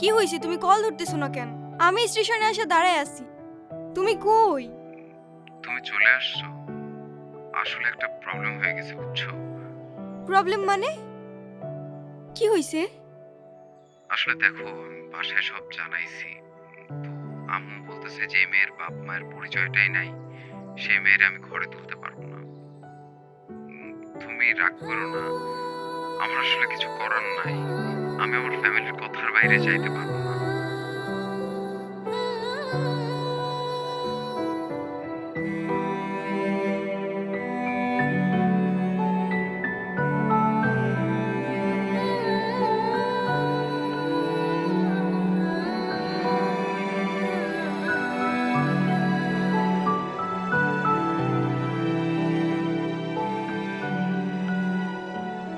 কি হয়েছে? তুমি কল ধরতেছো না কেন? আমি স্টেশনে এসে দাঁড়ায় আছি। তুমি কই? তুমি চলে আসছো। আসলে একটা প্রবলেম হয়ে গেছে, বুঝছো? প্রবলেম মানে? কি হয়েছে? আসলে দেখো, আমি বাসায় সব জানাইছি। তো আম্মু বলতেছে যে এই মেয়ের বাপ মায়ের পরিচয়টাই নাই, সেই মেয়ের আমি ঘরে তুলতে পারবো না। তুমি রাগ করো না, আমার আসলে কিছু করার নাই। আমি আমার ফ্যামিলির কথার বাইরে যাইতে পারবো না।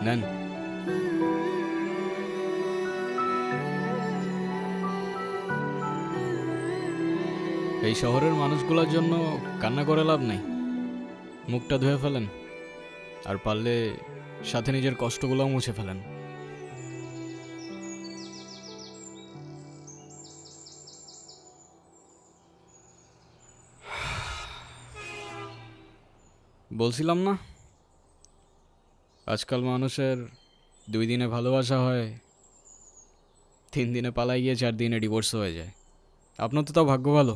নেন। এই শহরের মানুষগুলোর জন্য কান্না করে লাভ নেই, মুখটা ধুয়ে ফেলেন, আর পারলে সাথে নিজের কষ্টগুলোও মুছে ফেলেন। বলছিলাম না, আজকাল মানুষের 2 দিনে ভালোবাসা হয়, 3 দিনে পালাই গিয়ে 4 দিনে ডিভোর্স হয়ে যায়। আপনার তো তাও ভাগ্য ভালো,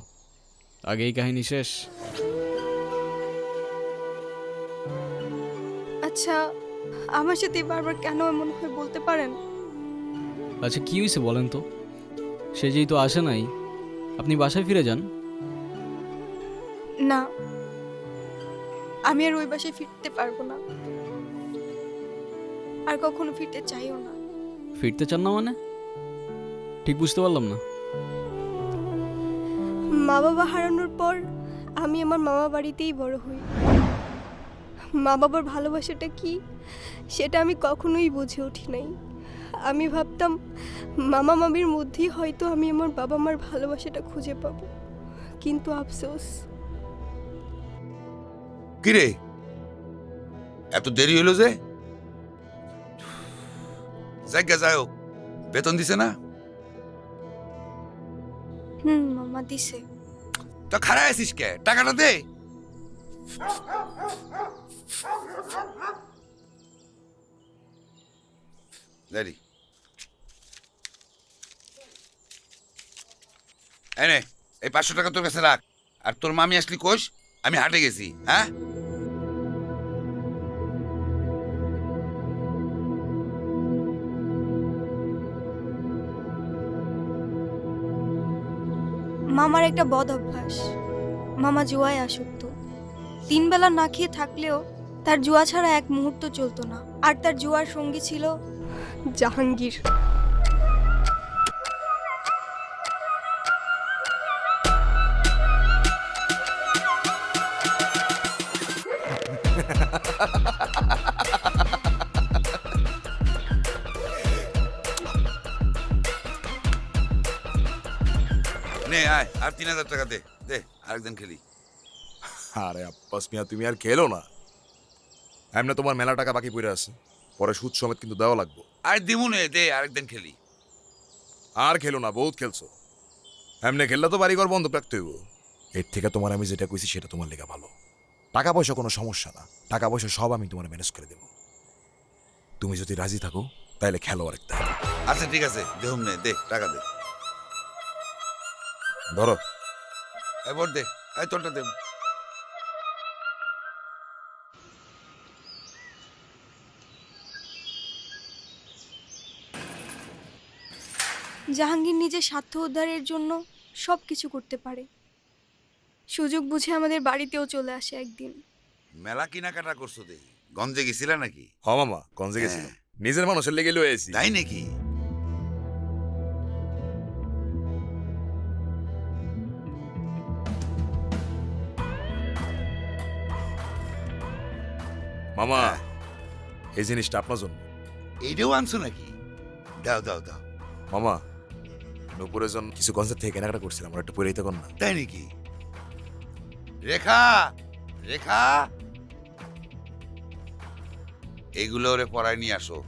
আগেই কাহিনী শেষ। আচ্ছা, আমার সাথে বারবার কেন এমন হয় বলতে পারেন? আচ্ছা কি হয়েছে বলেন তো? সে যেহেতু আসে নাই, আপনি বাসায় ফিরে যান। না, আমি আর ওই বাসায় ফিরতে পারবো না, আর কখনো ফিরতে চাইও না। ফিরতে চান না মানে? ঠিক বুঝতে পারলাম না। মা বাবা হারানোর পর আমি আমার মামা বাড়িতেই বড় হই। মা বাবার ভালোবাসাটা কি সেটা আমি কখনোই বুঝে উঠি নাই। আমি ভাবতাম মামা মামির মধ্যেই হয়তো আমি আমার বাবা মার ভালোবাসাটা খুঁজে পাবো, কিন্তু আফসোস। কিরে, এত দেরি হলো যে? জায়গা যাও, বেতন দিছে না? মামা দিছে। তো খারাপ আছিস কে? টাকাটা দে। দেরি এনে এই 500 টাকা তোর কাছে রাখ। আর তোর মামি আসলি কোষ আমি হাটে গেছি। হ্যাঁ, মামার একটা বদ অভ্যাস, মামা জুয়ায় আসক্ত। 3 বেলা না খেয়ে থাকলেও তার জুয়া ছাড়া এক মুহূর্ত চলতো না। আর তার জুয়ার সঙ্গী ছিল জাহাঙ্গীর। নে আয়, আর 3000 টাকা দে। দে, আরেকদিন খেলি। আরে আব্বাস মিয়া, তুমি আর খেলো না। এমনি তোমার মেলা টাকা বাকি পড়ে আছে, পরে সুদ সমেত কিন্তু দেওয়া লাগবে। আর দিমু নে, দে আরেকদিন খেলি। আর খেলো না, বহুত খেলছো। এমনি খেললে তো বাড়িঘর বন্ধ রাখতে হইব। এর থেকে তোমার আমি যেটা কইছি সেটা তোমার লেগে ভালো। টাকা পয়সা কোনো সমস্যা না, টাকা পয়সা সব আমি তোমার ম্যানেজ করে দেব। তুমি যদি রাজি থাকো তাহলে খেলো আরেকটা। আচ্ছা ঠিক আছে, দেহুম নে, দে টাকা দে। ধরো। এবার দে, এই তোরটা দে। জাহাঙ্গীর নিজের স্বার্থ উদ্ধারের জন্য সব কিছু করতে পারে। সুযোগ বুঝে আমাদের বাড়িতেও চলে আসে একদিন। মেলা কেনাকাটা করছো দেখি, গঞ্জে গেছিলা নাকি? হ মামা, গঞ্জে গেছিলাম, নিজের মানুষের লেগে লয়ে আছি। তাই নাকি? মামা, হ্যাঁ। এই জিনিসটা আপনার জন্য। এইটাও আনছো নাকি? দাও দাও দাও। মামা, নুপুরের জন্য কিছু গঞ্জের থেকে কেনাকাটা করছিলাম, আমার একটু পরে দিতে কর না। তাই নাকি? রেখা, রেখা, এইগুলো ওরে পড়ায় নিয়ে আসো।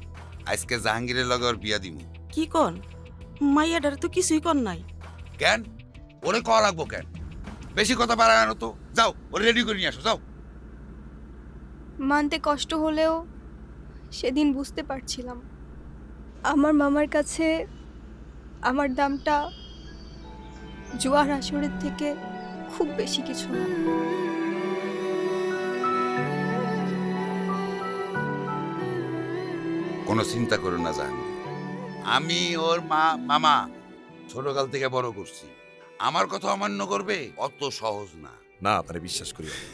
আজকে জাহাঙ্গীরের লগে ওর বিয়া দিমু। কি কন? মাইয়াডার তো কিছুই কর নাই। কেন ওরে কল লাগবো কেন? বেশি কথা বাড়ানো তো, যাও ওরে রেডি করে নিয়ে আসো, যাও। মানতে কষ্ট হলেও সেদিন বুঝতে পারছিলাম আমার মামার কাছে আমার দামটা জুয়ার আসরের থেকে খুব বেশি কিছু না। কোনো চিন্তা করো না জান, আমি ওর মামা ছোটকাল থেকে বড় করছি। আমার কথা অমান্য করবে অত সহজ না। না আপনারে বিশ্বাস করি আমি।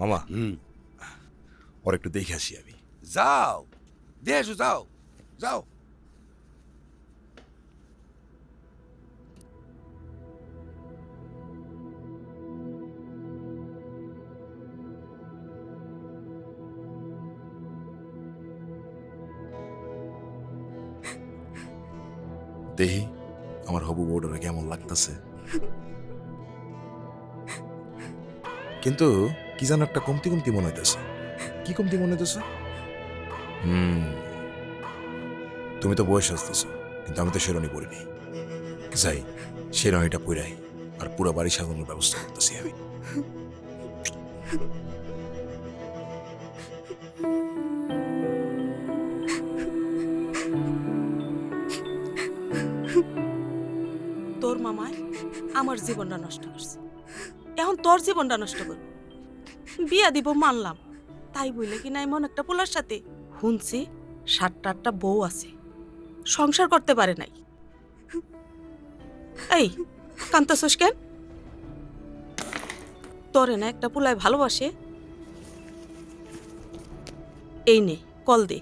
মামা ওর একটু দেখে আসি আমি। যাও দেখে এসো, যাও যাও। দেহি আমার হবু বউডারে কেমন লাগতেছে, কিন্তু কি যেন একটা কমতি কমতি মনে হইতেছে। কি কমতি মনে হইতেছে? তুমি তো বয়স আসতেছ, কিন্তু আমি তো শেরনি পরিনি। যাই শেরনিটা পইরাই আর পুরো বাড়ি সাজানোর ব্যবস্থা করতেছি আমি। তোর মামায় আমার জীবনটা নষ্ট করছে, এখন তোর জীবনটা নষ্ট করবে। বিয়া দিব মানলাম, তাই বলে কি না এমন একটা পোলার সাথে শুনছি 7-8টা বউ আছে, সংসার করতে পারে নাই। এই কান্তাছোস কেন? তোরে না একটা পোলায় ভালোবাসে? এই নে কল দে,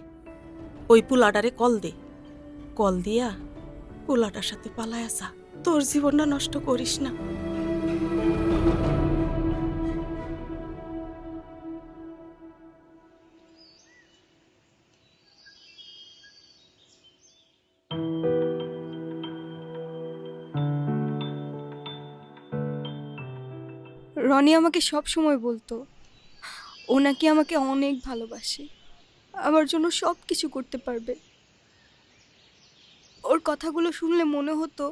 ওই পোলাটারে কল দে, কল দিয়া পোলাটার সাথে পালায় আসা। তোর জীবনটা নষ্ট করিস না। রনি আমাকে সব সময় বলতো ও নাকি আমাকে অনেক ভালোবাসে, আমার জন্য সব কিছু করতে পারবে। ওর কথাগুলো শুনলে মনে হতো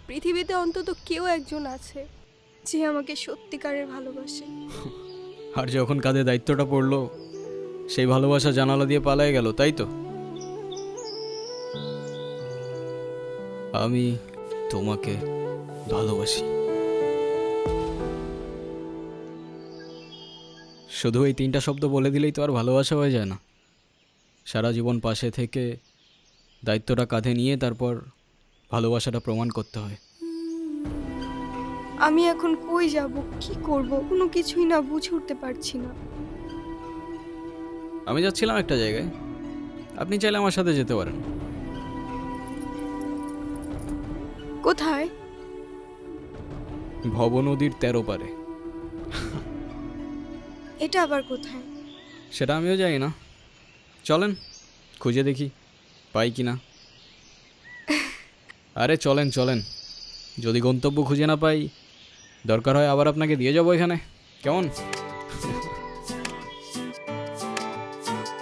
পৃথিবীতে অন্তত কেউ একজন আছে যে আমাকে সত্যিকারের ভালোবাসে। আর যখন কাঁধে দায়িত্বটা পড়লো, সেই ভালোবাসা জানালা দিয়ে পালায় গেল, তাই তো? আমি তোমাকে ভালোবাসি। শুধু এই 3টা শব্দ বলে দিলেই তো আর ভালোবাসা হয়ে যায় না। সারা জীবন পাশে থেকে দায়িত্বটা কাঁধে নিয়ে তারপর ভালোবাসাটা প্রমাণ করতে হয়। আমি এখন কই যাব, কি করব, কোনো কিছুই না বুঝে উঠতে পারছি না। আমি যাচ্ছিলাম একটা জায়গায়, আপনি চাইলে আমার সাথে যেতে পারেন। কোথায়? ভব নদীর 13 পারে। এটা আবার কোথায়? সেটা আমিও জানি না, চলেন খুঁজে দেখি পাই কি না। আরে চলেন চলেন, যদি গন্তব্য খুঁজে না পাই দরকার হয় আবার আপনাকে দিয়ে যাবো এখানে, কেমন?